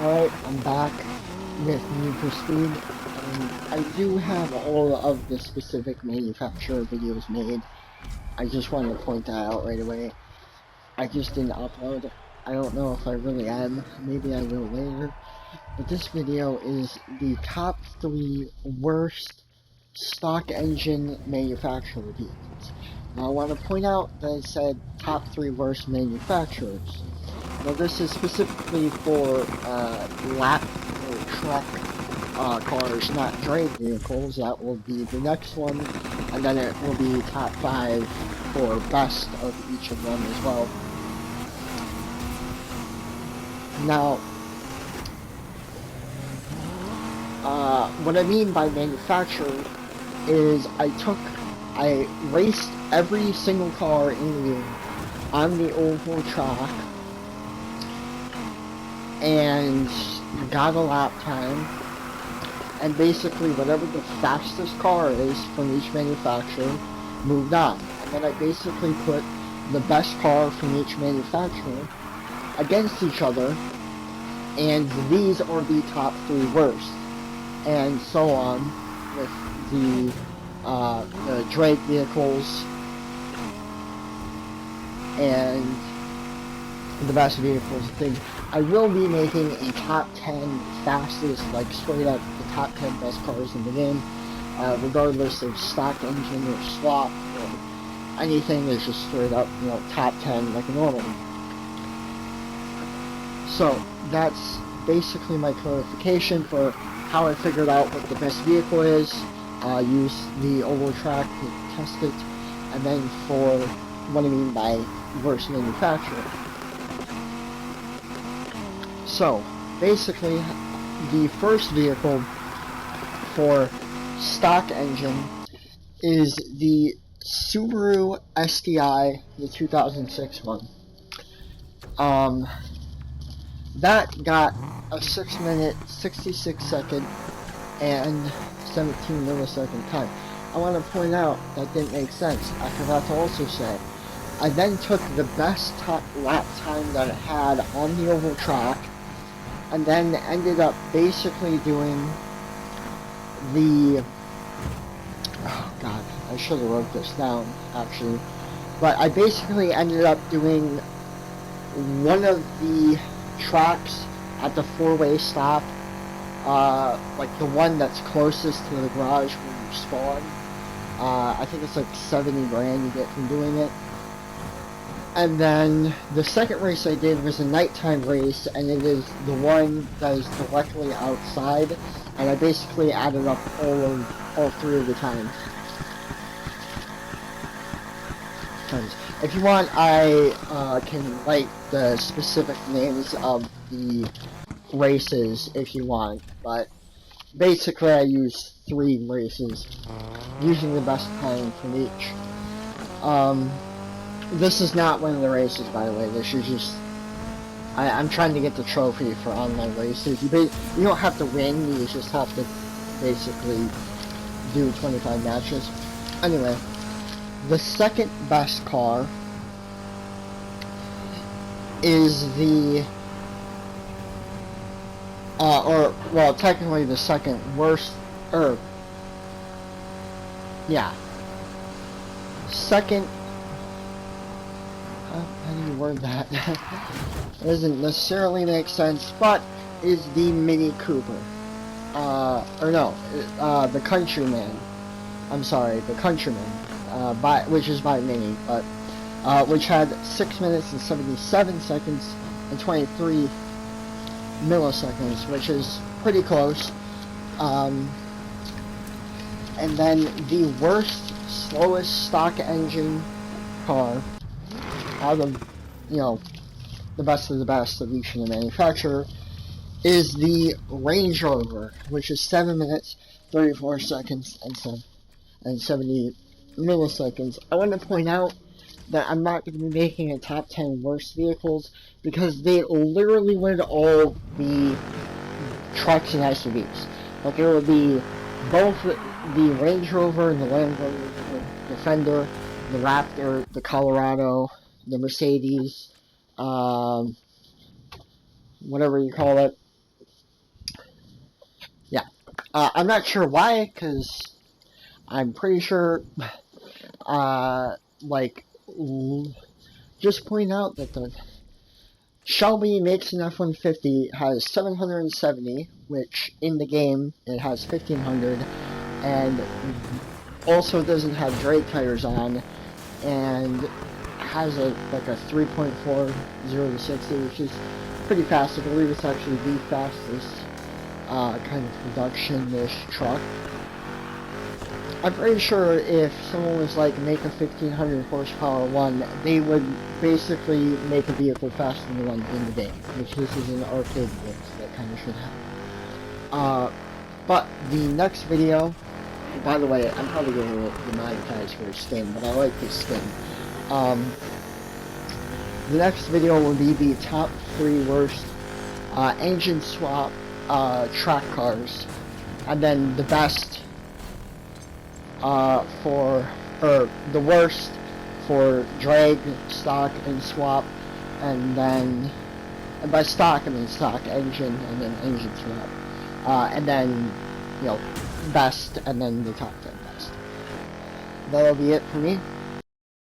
Alright, I'm back with Need for Speed, and I do have all of the specific manufacturer videos made. I just wanted to point that out right away. I just didn't upload. I don't know if I really am. Maybe I will later. But this video is the top 3 worst stock engine manufacturer vehicles. Now I want to point out that I said top 3 worst manufacturers. Now this is specifically for lap or truck cars, not drag vehicles. That will be the next one, and then it will be top 5 for best of each of them as well. Now, what I mean by manufacturer is I raced every single car in the game on the oval track and got a lap time, and basically whatever the fastest car is from each manufacturer moved on. And then I basically put the best car from each manufacturer against each other, and these are the top 3 worst, and so on with the drag vehicles and the best vehicles and things. I will be making a top 10 fastest, like straight up the top 10 best cars in the game, regardless of stock engine or swap or anything. Is just straight up, top 10 like a normal. So that's basically my clarification for how I figured out what the best vehicle is. Use the oval track to test it, and then for what I mean by worst manufacturer. So basically, the first vehicle for stock engine is the Subaru STI, the 2006 one. That got a 6 minute, 66 second, and 17 millisecond time. I want to point out that didn't make sense. I forgot to also say, I then took the best lap time that it had on the oval track, and then ended up basically doing the, oh god, I should have wrote this down actually, but I basically ended up doing one of the tracks at the 4-way stop, like the one that's closest to the garage where you spawn. I think it's like 70 grand you get from doing it. And then the second race I did was a nighttime race, and it is the one that is directly outside, and I basically added up all 3 of the times. If you want, I can write the specific names of the races if you want, but basically I use 3 races, using the best time from each. This is not one of the races, by the way. This is just, I'm trying to get the trophy for online races. You don't have to win, you just have to basically do 25 matches. Anyway, the second best car is the, well, technically the second worst, second, how do you word that? It doesn't necessarily make sense, but is the Mini Cooper. The Countryman. I'm sorry, the Countryman. Which is by Mini, but which had 6 minutes and 77 seconds and 23 milliseconds, which is pretty close. And then the worst, slowest stock engine car out of, the best of the best of each of the manufacturer is the Range Rover, which is 7 minutes, 34 seconds, and 70 milliseconds. I want to point out that I'm not going to be making a top 10 worst vehicles, because they literally would all be trucks and SUVs. Like, it would be both the Range Rover and the Land Rover Defender, the Raptor, the Colorado, the Mercedes, whatever you call it, I'm not sure why, because I'm pretty sure, like, just point out that the Shelby makes an F-150 has 770, which in the game it has 1500, and also doesn't have drag tires on, and has a 3.40 to 60, which is pretty fast. I believe it's actually the fastest kind of production-ish truck. I'm pretty sure if someone was like, make a 1500 horsepower one, they would basically make a vehicle faster than the one in the game, which this is an arcade game, so that kind of should happen. But the next video, by the way, I'm probably going to get demonetized for a skin, but I like this skin. The next video will be the top 3 worst engine swap track cars, and then the best the worst for drag, stock, and swap, and then, and by stock I mean stock engine, and then engine swap, and then, you know, best, and then the top 10 best. That'll be it for me.